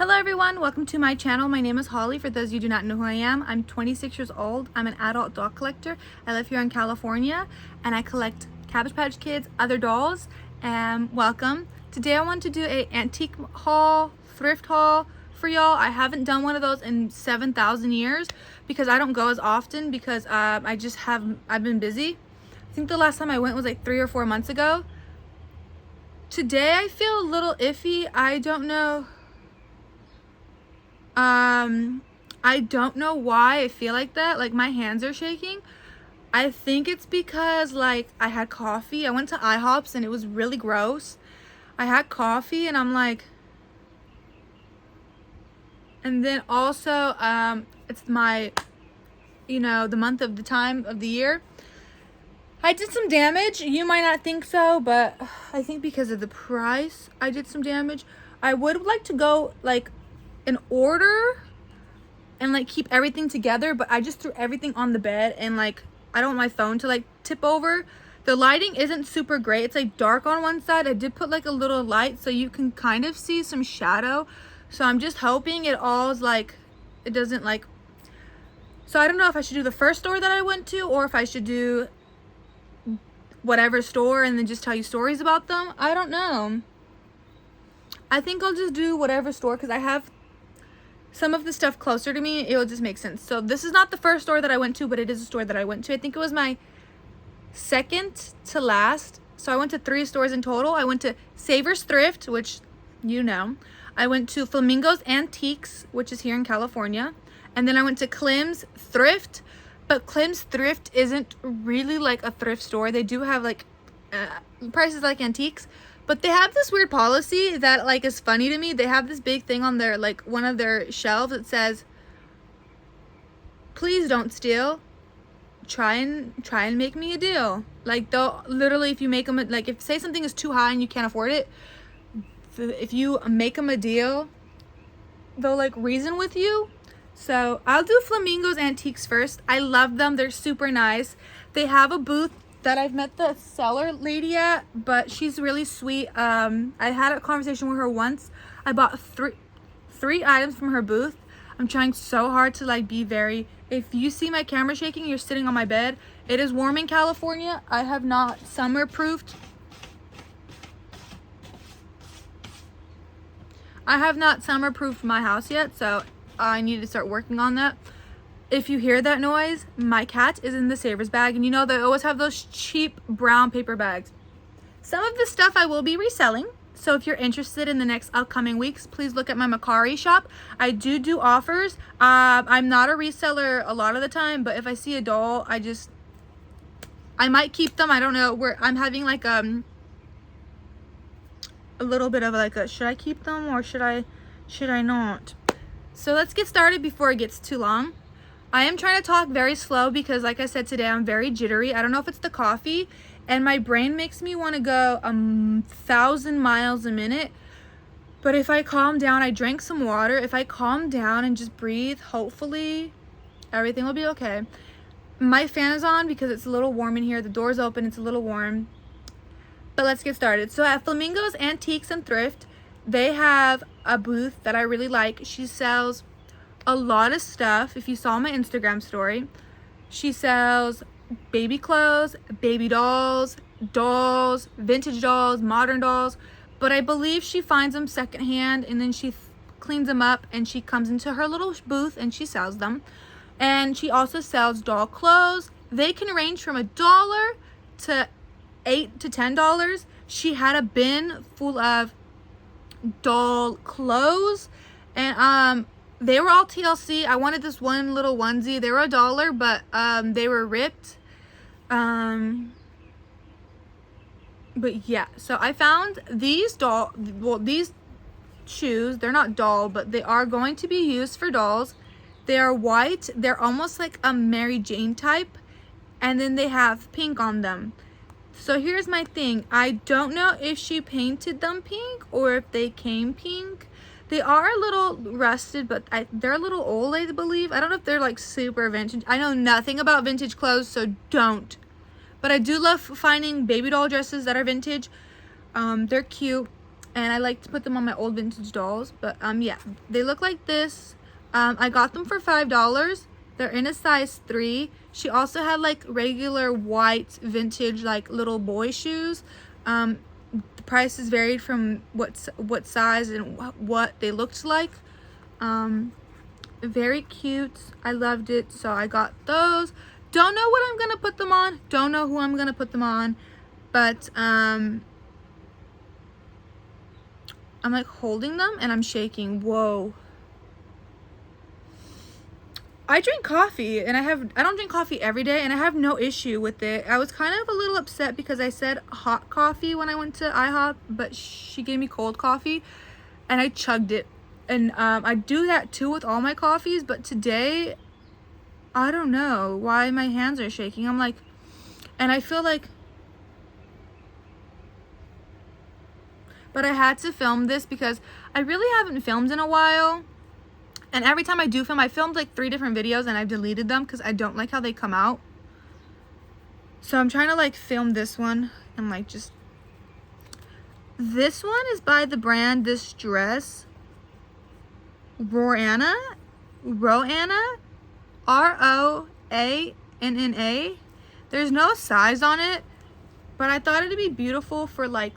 Hello everyone, welcome to my channel. My name is Holly. For those of you who do not know who I am, I'm 26 years old. I'm an adult doll collector. I live here in California and I collect Cabbage Patch Kids, other dolls, and welcome. Today I want to do a antique haul, thrift haul for y'all. I haven't done one of those in 7,000 years because I don't go as often because I've been busy. I think the last time I went was like 3 or 4 months ago. Today I feel a little iffy. I don't know why I feel like that. Like my hands are shaking. I think it's because like I had coffee. I went to IHOP's and it was really gross. I had coffee and I'm like, and then also it's my, the month of the time of the year. I did some damage. You might not think so, but I think because of the price I did some damage. I would like to go like in order and like keep everything together, but I just threw everything on the bed and like I don't want my phone to like tip over. The lighting isn't super great. It's like dark on one side. I did put like a little light so you can kind of see some shadow. So I'm just hoping it all is like, it doesn't like, so I don't know if I should do the first store that I went to or if I should do whatever store and then just tell you stories about them. I don't know. I think I'll just do whatever store because I have some of the stuff closer to me. It'll just make sense. So this is not the first store that I went to, but it is a store that I went to. I think it was my second to last. So I went to 3 stores in total. I went to Saver's Thrift, which I went to Flamingo's Antiques, which is here in California. And then I went to Clem's Thrift. But Clem's Thrift isn't really like a thrift store. They do have like prices like antiques. But they have this weird policy that like is funny to me. They have this big thing on their like one of their shelves that says, "Please don't steal. Try and make me a deal." Like they'll literally, if you make them like if say something is too high and you can't afford it, if you make them a deal, they'll like reason with you. So I'll do Flamingo's Antiques first. I love them. They're super nice. They have a booth that I've met the seller lady at, but she's really sweet. I had a conversation with her once. I bought three items from her booth. I'm trying so hard to like be very, if you see my camera shaking, you're sitting on my bed. It is warm in California. I have not summer proofed. My house yet, so I need to start working on that. If you hear that noise, my cat is in the Savers bag, and they always have those cheap brown paper bags. Some of the stuff I will be reselling, so if you're interested in the next upcoming weeks, please look at my Macari shop. I do offers. I'm not a reseller a lot of the time, but if I see a doll, I might keep them. I don't know. I'm having like a little bit of like a, should I keep them or should I not? So let's get started before it gets too long. I am trying to talk very slow because like I said today, I'm very jittery. I don't know if it's the coffee and my brain makes me want to go 1,000 miles a minute. But if I calm down, I drank some water. If I calm down and just breathe, hopefully everything will be okay. My fan is on because it's a little warm in here. The door's open, it's a little warm. But let's get started. So at Flamingo's Antiques and Thrift, they have a booth that I really like. She sells a lot of stuff. If you saw my Instagram story, she sells baby clothes, baby dolls, vintage dolls, modern dolls, but I believe she finds them secondhand and then she cleans them up and she comes into her little booth and she sells them. And she also sells doll clothes. They can range from $1 to $8 to $10. She had a bin full of doll clothes and they were all TLC. I wanted this one little onesie. They were $1, but they were ripped. But yeah, so I found these these shoes. They're not doll, but they are going to be used for dolls. They are white. They're almost like a Mary Jane type, and then they have pink on them. So here's my thing. I don't know if she painted them pink or if they came pink. They are a little rusted, but they're a little old, I believe. I don't know if they're like super vintage. I know nothing about vintage clothes, so don't. But I do love finding baby doll dresses that are vintage. They're cute. and I like to put them on my old vintage dolls. But yeah, they look like this. I got them for $5. They're in a size 3. She also had like regular white vintage like little boy shoes. The prices varied from what size and what they looked like. Very cute. I loved it, so I got those. Don't know what I'm gonna put them on. Don't know who I'm gonna put them on, but I'm like holding them and I'm shaking. Whoa. I drink coffee, and I don't drink coffee every day, and I have no issue with it. I was kind of a little upset because I said hot coffee when I went to IHOP, but she gave me cold coffee and I chugged it. And I do that too with all my coffees, but today I don't know why my hands are shaking. I'm like, and I feel like, but I had to film this because I really haven't filmed in a while. And every time I do film, I filmed like 3 different videos and I've deleted them because I don't like how they come out. So I'm trying to like film this one and like just, this one is by the brand, this dress, Roanna, Roanna. There's no size on it, but I thought it'd be beautiful for like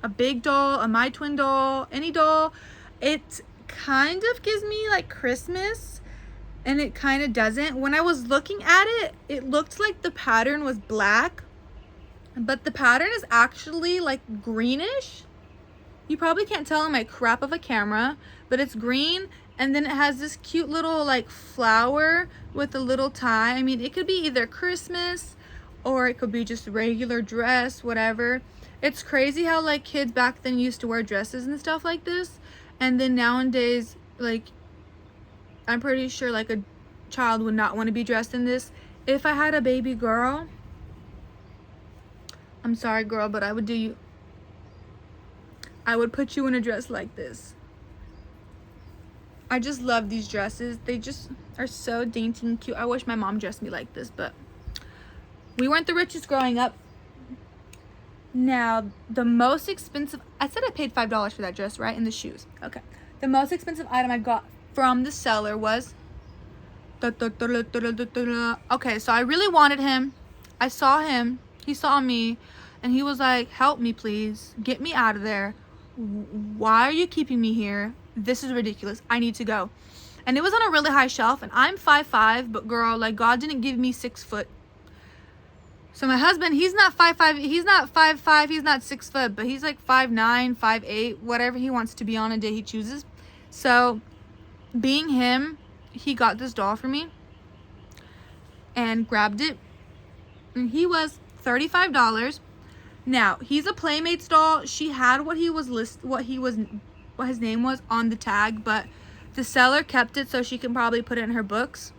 a big doll, a My Twin doll, any doll. It kind of gives me like Christmas, and it kind of doesn't. When I was looking at it, it looked like the pattern was black, but the pattern is actually like greenish. You probably can't tell in my crap of a camera, but it's green, and then it has this cute little like flower with a little tie. I mean, it could be either Christmas or it could be just a regular dress, whatever. It's crazy how like kids back then used to wear dresses and stuff like this, and then nowadays, like, I'm pretty sure like a child would not want to be dressed in this. If I had a baby girl, I'm sorry girl, but I would put you in a dress like this. I just love these dresses. They just are so dainty and cute. I wish my mom dressed me like this, but we weren't the richest growing up. Now, the most expensive, I said I paid $5 for that dress, right? And the shoes. Okay. The most expensive item I got from the seller was, okay, so I really wanted him. I saw him. He saw me. And he was like, help me, please. Get me out of there. Why are you keeping me here? This is ridiculous. I need to go. And it was on a really high shelf. And I'm 5'5", but girl, like God didn't give me 6 foot. So my husband, he's not 5'5", he's not 5'5", he's not 6 foot, but he's like 5'9", 5'8", whatever he wants to be on a day he chooses. So being him, he got this doll for me and grabbed it. And he was $35. Now, he's a Playmates doll. She had what his name was on the tag, but the seller kept it so she can probably put it in her books.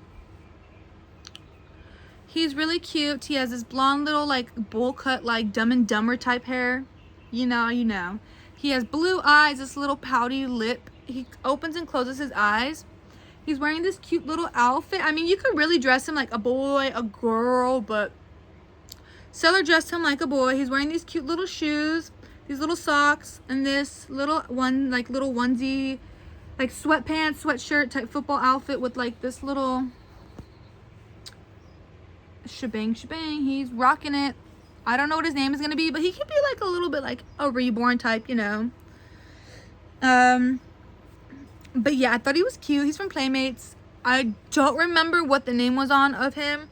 He's really cute. He has this blonde little like bowl cut, like Dumb and Dumber type hair. You know. He has blue eyes, this little pouty lip. He opens and closes his eyes. He's wearing this cute little outfit. I mean, you could really dress him like a boy, a girl, but seller dressed him like a boy. He's wearing these cute little shoes, these little socks, and this little onesie, like sweatpants, sweatshirt type football outfit with like this little shebang. He's rocking it. I don't know what his name is gonna be, but he could be like a little bit like a Reborn type, you know. But yeah, I thought he was cute. He's from Playmates. I don't remember what the name was on of him.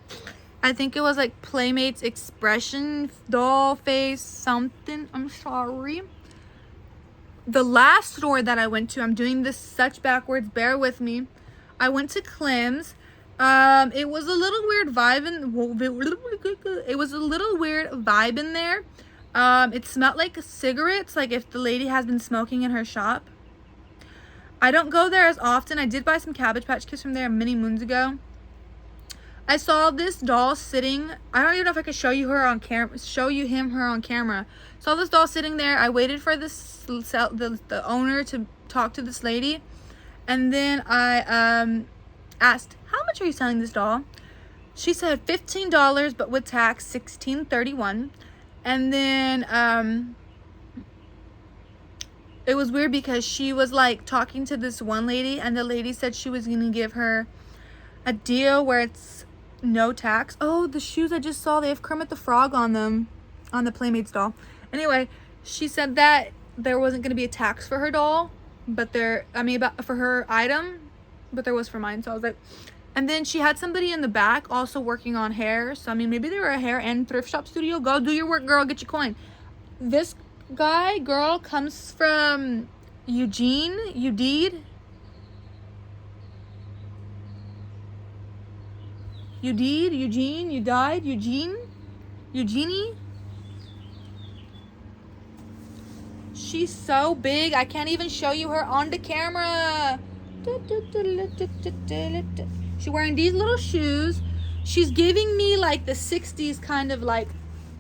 I think it was like Playmates Expression Doll Face something. I'm sorry. The last store that I went to, I'm doing this such backwards, bear with me. I went to Clem's. It was a little weird vibe in there. It smelled like cigarettes, like if the lady has been smoking in her shop. I don't go there as often. I did buy some Cabbage Patch Kids from there many moons ago. I saw this doll sitting. I don't even know if I could show you her on camera. Her on camera. Saw this doll sitting there. I waited for the owner to talk to this lady, and then I asked, "How much are you selling this doll?" She said $15, but with tax $16.31. And then it was weird because she was like talking to this one lady, and the lady said she was gonna give her a deal where it's no tax. Oh, the shoes I just saw, they have Kermit the Frog on them, on the Playmates doll. Anyway, she said that there wasn't gonna be a tax for her doll, but for her item, but there was for mine. So I was like, and then she had somebody in the back also working on hair. So I mean, maybe they were a hair and thrift shop studio. Go do your work, girl. Get your coin. This girl comes from Eugene. You died, Eugenie. She's so big, I can't even show you her on the camera. She's wearing these little shoes. She's giving me like the 60s kind of like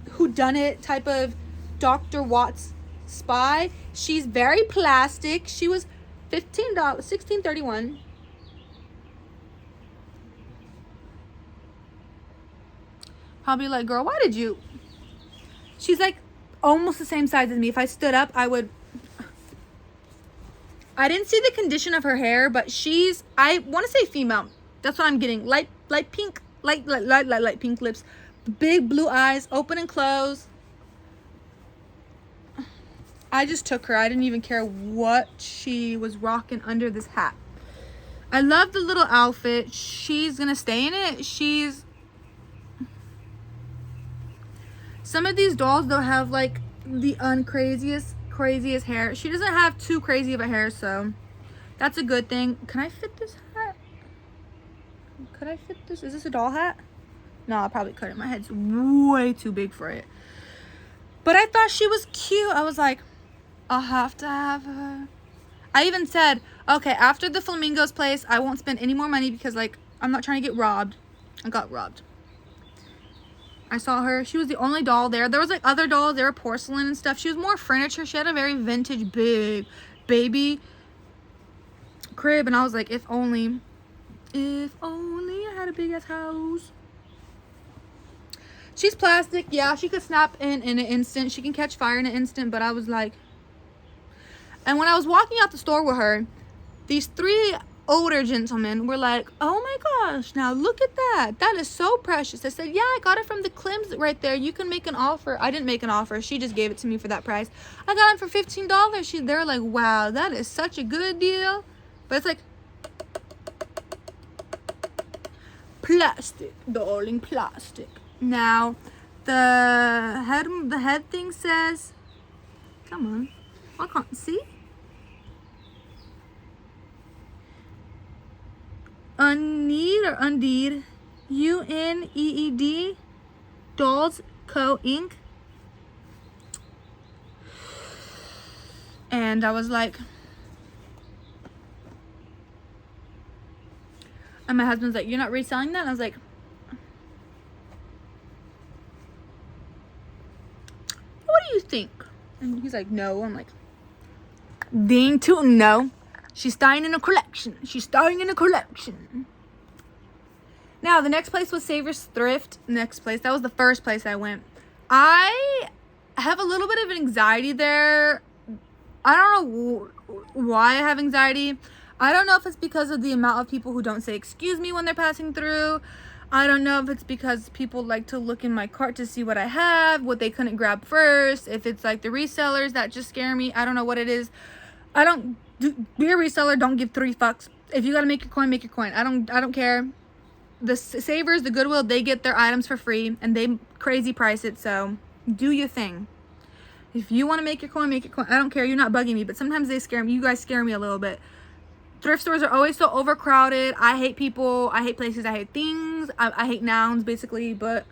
whodunit type of Dr. Watts spy. She's very plastic. She was $15, $16.31. Probably like, girl, why did you? She's like almost the same size as me. If I stood up, I didn't see the condition of her hair, but I want to say female. That's what I'm getting. Light pink, light pink lips, big blue eyes, open and close. I just took her. I didn't even care what she was rocking under this hat. I love the little outfit. She's gonna stay in it. Some of these dolls, they'll have like the craziest hair. She doesn't have too crazy of a hair, so that's a good thing. Can I fit this hat? Could I fit this? Is this a doll hat? No, I probably couldn't. My head's way too big for it. But I thought she was cute. I was like, I'll have to have her. I even said, okay, after the Flamingos place, I won't spend any more money because like I'm not trying to get robbed. I got robbed. I saw her. She was the only doll there. There was like other dolls. There were porcelain and stuff. She was more furniture. She had a very vintage, big baby crib. And I was like, if only I had a big ass house. She's plastic. Yeah, she could snap in an instant. She can catch fire in an instant. But I was like... And when I was walking out the store with her, these 3 older gentlemen were like, oh my gosh, now look at that. That is so precious. I said, yeah, I got it from the Klims right there. You can make an offer. I didn't make an offer. She just gave it to me for that price. I got it for $15. They're like, wow, that is such a good deal. But it's like plastic, darling, plastic. Now, the head thing says, come on, I can't see. Undeed, UNEED, Dolls Co. Inc. And I was like, and my husband's like, you're not reselling that? And I was like, what do you think? And he's like, no. I'm like, ding tootin', no. She's starring in a collection. Now, the next place was Savor's Thrift. That was the first place I went. I have a little bit of anxiety there. I don't know why I have anxiety. I don't know if it's because of the amount of people who don't say excuse me when they're passing through. I don't know if it's because people like to look in my cart to see what I have, what they couldn't grab first. If it's like the resellers that just scare me. I don't know what it is. Be a reseller, don't give 3 fucks. If you gotta make your coin, make your coin. I don't care. The Savers, the Goodwill, they get their items for free and they crazy price it, so do your thing. If you want to make your coin, make your coin. I don't care. You're not bugging me, but sometimes they scare me. You guys scare me a little bit. Thrift stores are always so overcrowded. I hate people. I hate places. I hate things. I hate nouns, basically, but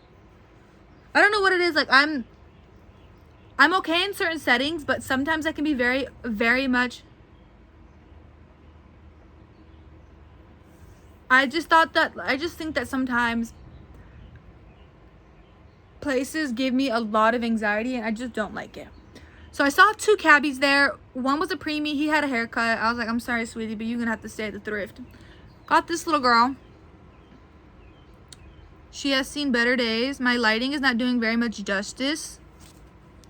I don't know what it is. Like, I'm okay in certain settings, but sometimes I can be very, very much... I just think that sometimes places give me a lot of anxiety and I just don't like it. So I saw 2 cabbies there. One was a preemie. He had a haircut. I was like, I'm sorry, sweetie, but you're going to have to stay at the Thrift. Got this little girl. She has seen better days. My lighting is not doing very much justice.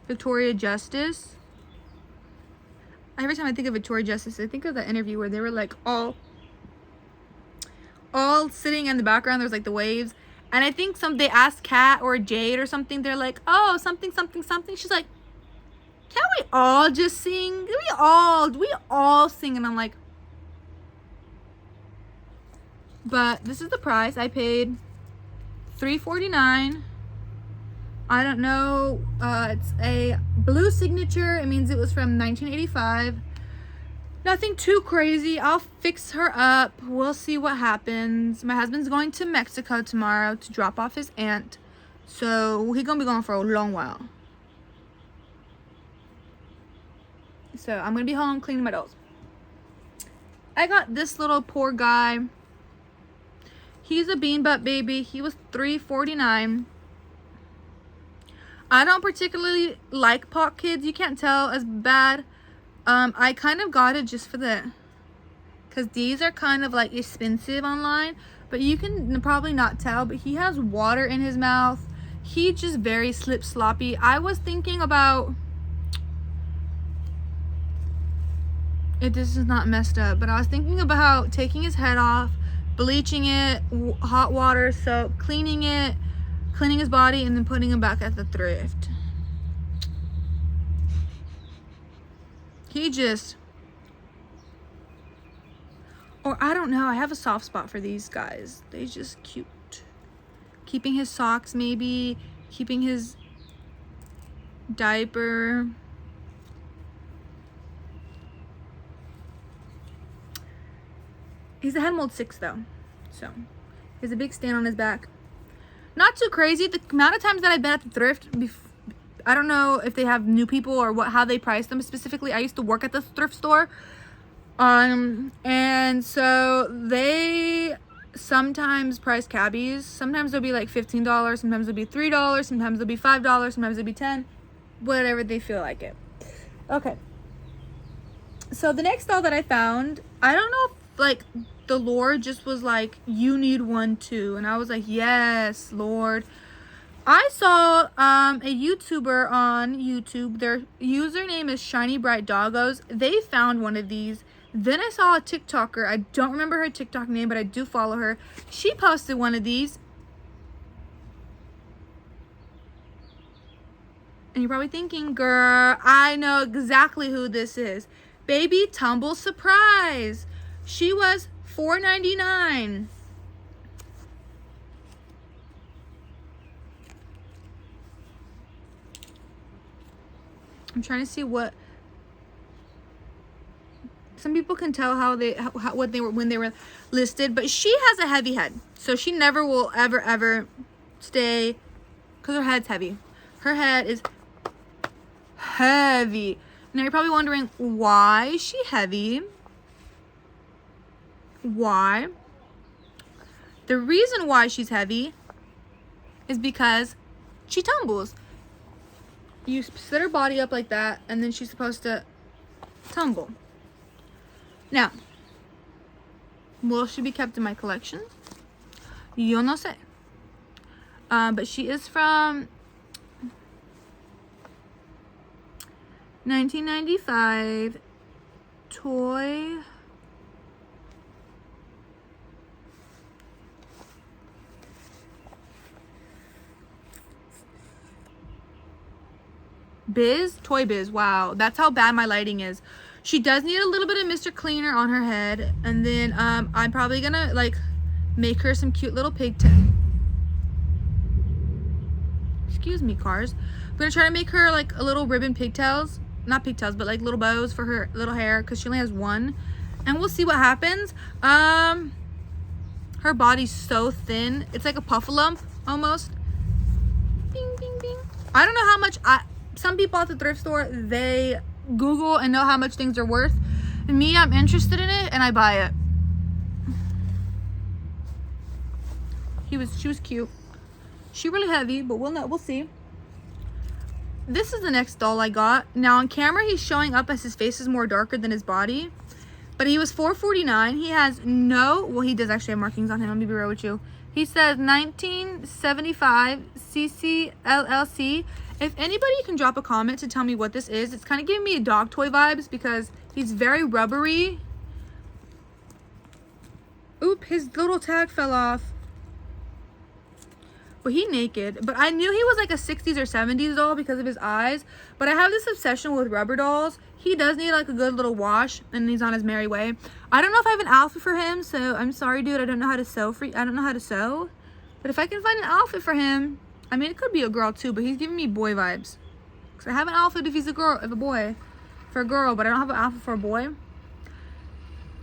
Victoria Justice. every time I think of Victoria Justice, I think of that interview where they were like all sitting in the background. There's like the waves, and I think they asked Kat or Jade or something. They're like, oh, something something something. She's like, can't we all just sing? We all sing. And I'm like, but this is the price. I paid $3.49. I don't know. It's a blue signature. It means it was from 1985. Nothing too crazy. I'll fix her up. We'll see what happens. My husband's going to Mexico tomorrow to drop off his aunt. So he's going to be gone for a long while. So I'm going to be home cleaning my dolls. I got this little poor guy. He's a bean butt baby. He was $3.49. I don't particularly like Pop Kids. You can't tell as bad. I kind of got it just for the, because these are kind of like expensive online, but you can probably not tell, but he has water in his mouth. He just very sloppy. I was thinking about, this is not messed up, but I was thinking about taking his head off, bleaching it, hot water soap, cleaning it, cleaning his body, and then putting him back at the thrift. He just, or I don't know, I have a soft spot for these guys. They just cute. Keeping his socks maybe, keeping his diaper. He's a Headmolds 6 though, so he has a big stand on his back. Not too crazy. The amount of times that I've been at the thrift, I don't know if they have new people or how they price them specifically. I used to work at the thrift store, and so they sometimes price Cabbage. Sometimes they'll be like $15, sometimes they'll be $3, sometimes they'll be $5, sometimes they'll be $10, whatever they feel like it. Okay, so the next doll that I found, I don't know if like the Lord just was like, you need one too, and I was like, yes, Lord. I saw a YouTuber on YouTube. Their username is Shiny Bright Doggos. They found one of these. Then I saw a TikToker. I don't remember her TikTok name, but I do follow her. She posted one of these. And you're probably thinking, girl, I know exactly who this is. Baby Tumble Surprise. She was $4.99. I'm trying to see what some people can tell what they were when they were listed, but she has a heavy head, so she never will ever stay, because her head's heavy. Her head is heavy. Now you're probably wondering, why is she heavy? Why? The reason why she's heavy is because she tumbles. You set her body up like that, and then she's supposed to tumble. Now, will she be kept in my collection? Yo no sé. But she is from 1995. Toy Biz? Toy Biz. Wow, that's how bad my lighting is. She does need a little bit of Mr. Cleaner on her head. And then I'm probably gonna like make her some cute little pigtail. Excuse me, cars. I'm gonna try to make her like a little ribbon pigtails. Not pigtails, but like little bows for her little hair, because she only has one. And we'll see what happens. Her body's so thin. It's like a puffalump almost. Bing, bing, bing. I don't know how much some people at the thrift store, they Google and know how much things are worth. And me, I'm interested in it and I buy it. She was cute. She really heavy, but we'll see. This is the next doll I got. Now on camera he's showing up as his face is more darker than his body. But he was $4.49. He has well, he does actually have markings on him. Let me be real with you. He says 1975 CC LLC. If anybody can drop a comment to tell me what this is, it's kind of giving me dog toy vibes because he's very rubbery. Oop, his little tag fell off. But he naked. But I knew he was like a 60s or 70s doll because of his eyes. But I have this obsession with rubber dolls. He does need like a good little wash, and he's on his merry way. I don't know if I have an outfit for him, so I'm sorry, dude. I don't know how to sew I don't know how to sew. But if I can find an outfit for him, I mean, it could be a girl too, but he's giving me boy vibes. Because I have an outfit if he's a girl, if a boy, for a girl, but I don't have an outfit for a boy.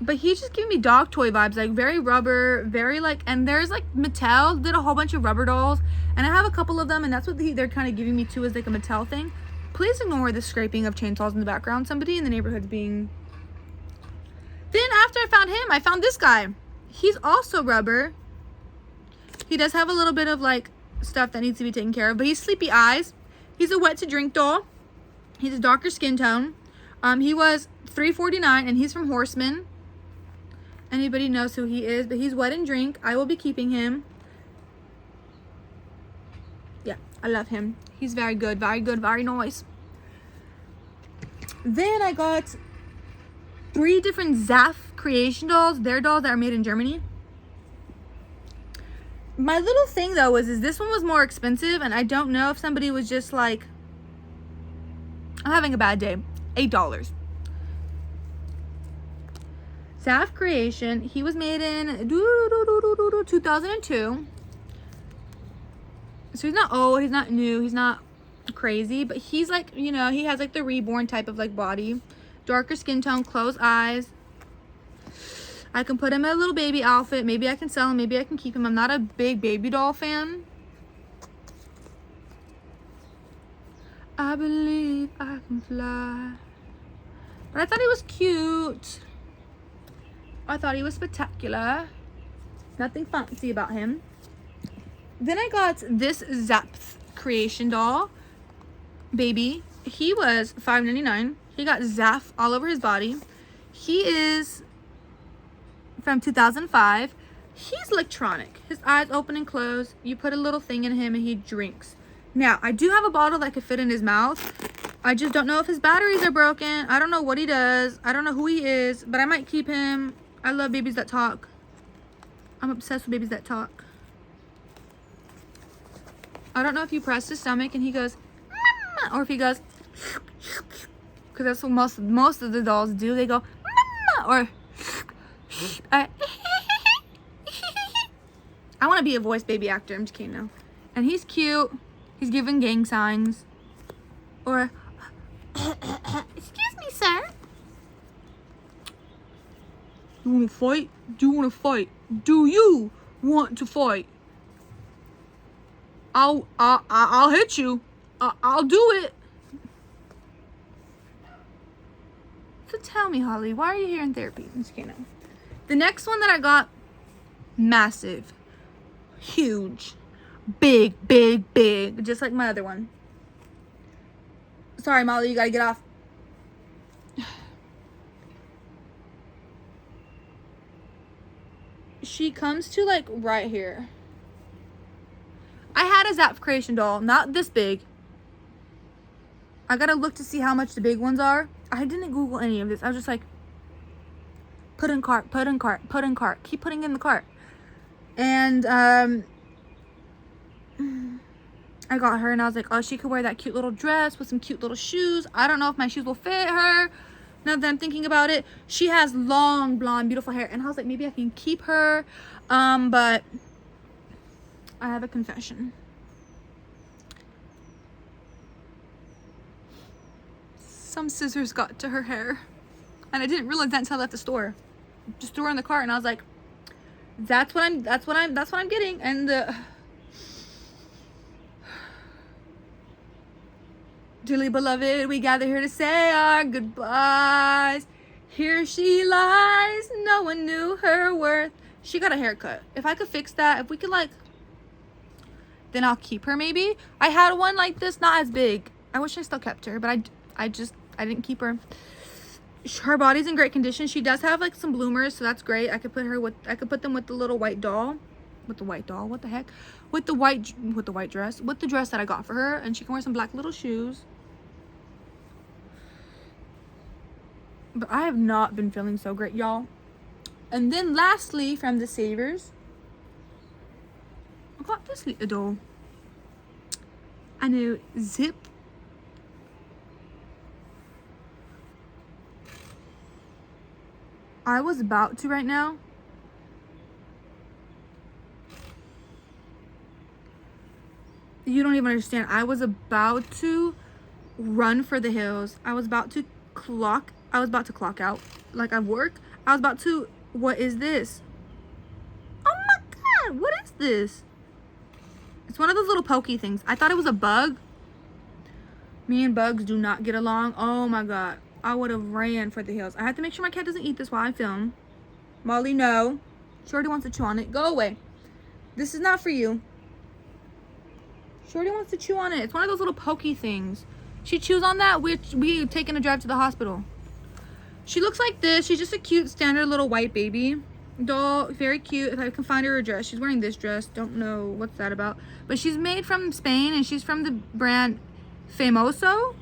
But he's just giving me dog toy vibes, like very rubber, very like, and there's like Mattel did a whole bunch of rubber dolls, and I have a couple of them, and that's what they're kind of giving me too, is like a Mattel thing. Please ignore the scraping of chainsaws in the background. Somebody in the neighborhood's being... Then after I found him, I found this guy. He's also rubber. He does have a little bit of like stuff that needs to be taken care of, but he's sleepy eyes. He's a wet to drink doll. He's a darker skin tone. He was $3.49, and he's from Horseman. Anybody knows who he is, but he's wet and drink. I will be keeping him. Yeah, I love him. He's very good, very nice. Then I got 3 different Zaf creation dolls. They're dolls that are made in Germany. My little thing though is this one was more expensive, and I don't know if somebody was just like, I'm having a bad day. $8. Zaf creation. He was made in 2002. So he's not old, he's not new, he's not crazy, but he's like, you know, he has like the Reborn type of like body. Darker skin tone, closed eyes. I can put him in a little baby outfit. Maybe I can sell him, maybe I can keep him. I'm not a big baby doll fan. I believe I can fly. But I thought he was cute. I thought he was spectacular. Nothing fancy about him. Then I got this Zapf creation doll baby. He was $5.99. He got Zaf all over his body. He is from 2005. He's electronic. His eyes open and close. You put a little thing in him and he drinks. Now, I do have a bottle that could fit in his mouth. I just don't know if his batteries are broken. I don't know what he does. I don't know who he is, but I might keep him. I love babies that talk. I'm obsessed with babies that talk. I don't know if you press his stomach and he goes, Mama, or if he goes, because that's what most of the dolls do. They go, Mama, or I want to be a voice baby actor. I'm just kidding now. And he's cute. He's giving gang signs. Or, excuse me, sir. You want to fight? Do you want to fight? Do you want to fight? I'll hit you. I'll do it. So tell me, Holly, why are you here in therapy? I'm just kidding. The next one that I got, massive, huge, big, just like my other one. Sorry, Molly, you gotta get off. She comes to like right here. I had a Zap creation doll, not this big. I gotta look to see how much the big ones are. I didn't Google any of this. I was just like, put in cart, put in cart, put in cart. Keep putting in the cart. And I got her and I was like, oh, she could wear that cute little dress with some cute little shoes. I don't know if my shoes will fit her. Now that I'm thinking about it, she has long, blonde, beautiful hair. And I was like, maybe I can keep her. But I have a confession. Some scissors got to her hair. And I didn't realize that until I left the store. Just threw her in the cart and I was like, that's what I'm getting. And dearly beloved, we gather here to say our goodbyes. Here she lies, no one knew her worth. She got a haircut. If I could fix that, if we could like, then I'll keep her maybe. I had one like this, not as big. I wish I still kept her, but I didn't keep her. Her body's in great condition. She does have like some bloomers, so that's great. I could put them with the little white doll. with the white doll. What the heck? With the white dress. With the dress that I got for her. And she can wear some black little shoes. But I have not been feeling so great, y'all. And then lastly, from the Savers, I got this little doll. I know, Zip. I was about to right now. You don't even understand. I was about to run for the hills. I was about to clock out. Like at work. I was about to, what is this? Oh my God, what is this? It's one of those little pokey things. I thought it was a bug. Me and bugs do not get along. Oh my God. I would have ran for the hills. I have to make sure my cat doesn't eat this while I film. Molly, no. Shorty wants to chew on it. Go away. This is not for you. Shorty wants to chew on it. It's one of those little pokey things. She chews on that. We're taking a drive to the hospital. She looks like this. She's just a cute, standard little white baby doll. Very cute. If I can find her a dress. She's wearing this dress. Don't know what's that about. But she's made from Spain, and she's from the brand Famoso.